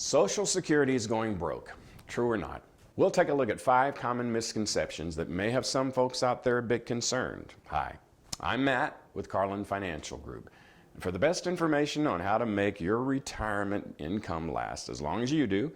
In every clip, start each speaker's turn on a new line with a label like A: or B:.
A: Social Security is going broke, true or not? We'll take a look at 5 common misconceptions that may have some folks out there a bit concerned. Hi, I'm Matt with Carlin Financial Group. And for the best information on how to make your retirement income last as long as you do,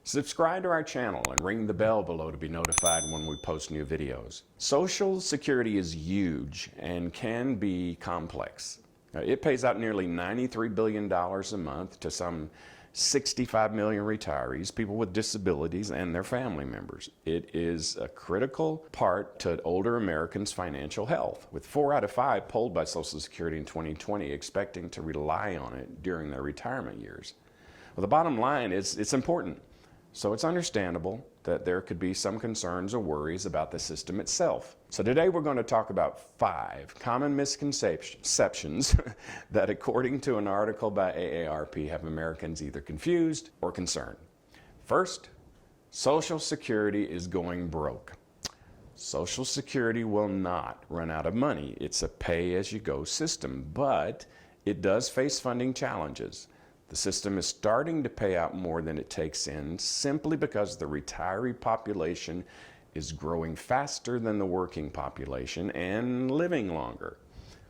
A: subscribe to our channel and ring the bell below to be notified when we post new videos. Social Security is huge and can be complex. It pays out nearly $93 billion a month to some 65 million retirees, people with disabilities, and their family members. It is a critical part to older Americans' financial health, with 4 out of 5 polled by Social Security in 2020 expecting to rely on it during their retirement years. Well, the bottom line is it's important. So it's understandable that there could be some concerns or worries about the system itself. So today we're going to talk about 5 common misconceptions that, according to an article by AARP, have Americans either confused or concerned. First, Social Security is going broke. Social Security will not run out of money. It's a pay-as-you-go system, but it does face funding challenges. The system is starting to pay out more than it takes in simply because the retiree population is growing faster than the working population and living longer.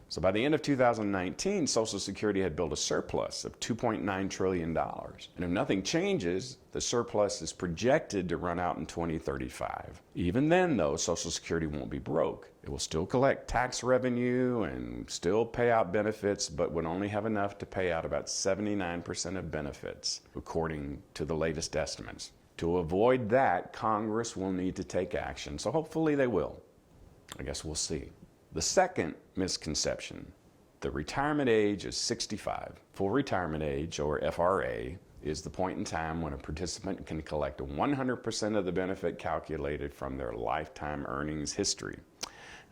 A: So by the end of 2019, Social Security had built a surplus of $2.9 trillion. And if nothing changes, the surplus is projected to run out in 2035. Even then, though, Social Security won't be broke. It will still collect tax revenue and still pay out benefits, but would only have enough to pay out about 79% of benefits, according to the latest estimates. To avoid that, Congress will need to take action, so hopefully they will. I guess we'll see. The second misconception, the retirement age is 65. Full retirement age, or FRA, is the point in time when a participant can collect 100% of the benefit calculated from their lifetime earnings history.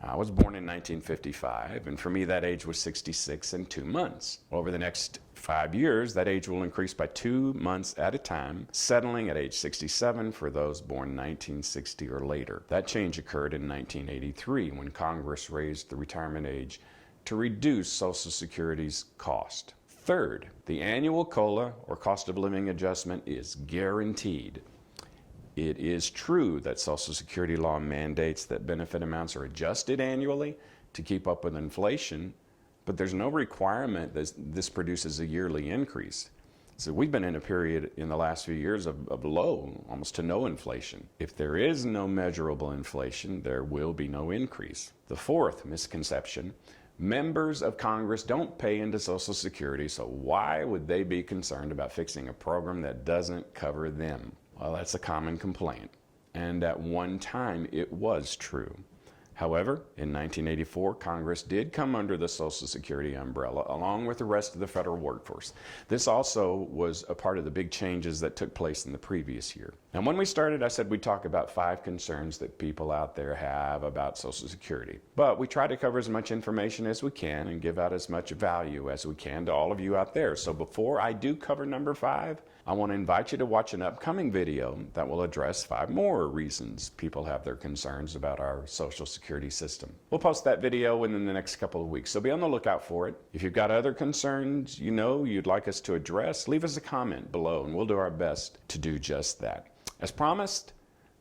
A: I was born in 1955, and for me that age was 66 and 2 months. Over the next 5 years, that age will increase by 2 months at a time, settling at age 67 for those born 1960 or later. That change occurred in 1983 when Congress raised the retirement age to reduce Social Security's cost. Third, the annual COLA, or cost of living adjustment, is guaranteed. It is true that Social Security law mandates that benefit amounts are adjusted annually to keep up with inflation, but there's no requirement that this produces a yearly increase. So we've been in a period in the last few years of low, almost to no inflation. If there is no measurable inflation, there will be no increase. The fourth misconception, members of Congress don't pay into Social Security, so why would they be concerned about fixing a program that doesn't cover them? Well, that's a common complaint, and at one time it was true. However, in 1984, Congress did come under the Social Security umbrella along with the rest of the federal workforce. This also was a part of the big changes that took place in the previous year. And when we started, I said we'd talk about 5 concerns that people out there have about Social Security. But we try to cover as much information as we can and give out as much value as we can to all of you out there. So before I do cover number 5, I want to invite you to watch an upcoming video that will address 5 more reasons people have their concerns about our Social Security system. We'll post that video within the next couple of weeks, so be on the lookout for it. If you've got other concerns you'd like us to address, leave us a comment below and we'll do our best to do just that. As promised,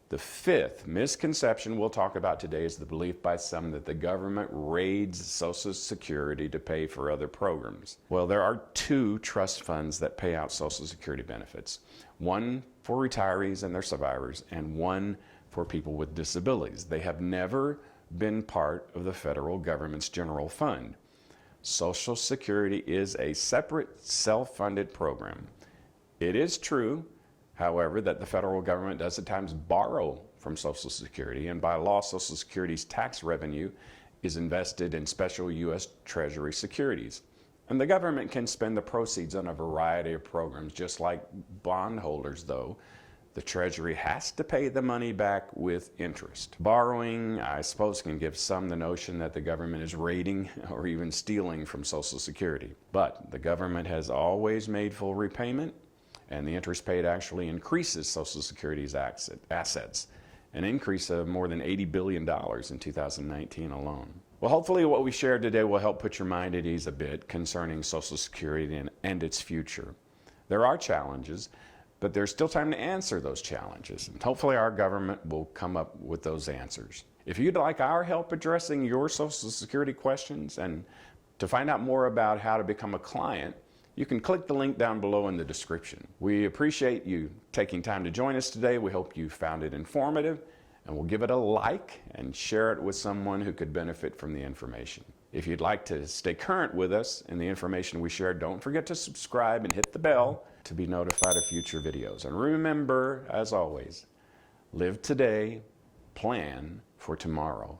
A: the 5th misconception we'll talk about today is the belief by some that the government raids Social Security to pay for other programs. Well, there are 2 trust funds that pay out Social Security benefits. One for retirees and their survivors, and one for people with disabilities. They have never been part of the federal government's general fund. Social Security is a separate, self-funded program. It is true, however, that the federal government does at times borrow from Social Security, and by law, Social Security's tax revenue is invested in special U.S. Treasury securities. And the government can spend the proceeds on a variety of programs, just like bondholders, though. The Treasury has to pay the money back with interest. Borrowing, I suppose, can give some the notion that the government is raiding or even stealing from Social Security. But the government has always made full repayment, and the interest paid actually increases Social Security's assets, an increase of more than $80 billion in 2019 alone. Well, hopefully what we shared today will help put your mind at ease a bit concerning Social Security and its future. There are challenges, But there's still time to answer those challenges, and hopefully our government will come up with those answers. If you'd like our help addressing your Social Security questions and to find out more about how to become a client, you can click the link down below in the description. We appreciate you taking time to join us today. We hope you found it informative, and we'll give it a like and share it with someone who could benefit from the information. If you'd like to stay current with us and the information we share, don't forget to subscribe and hit the bell to be notified of future videos. And remember, as always, live today, plan for tomorrow.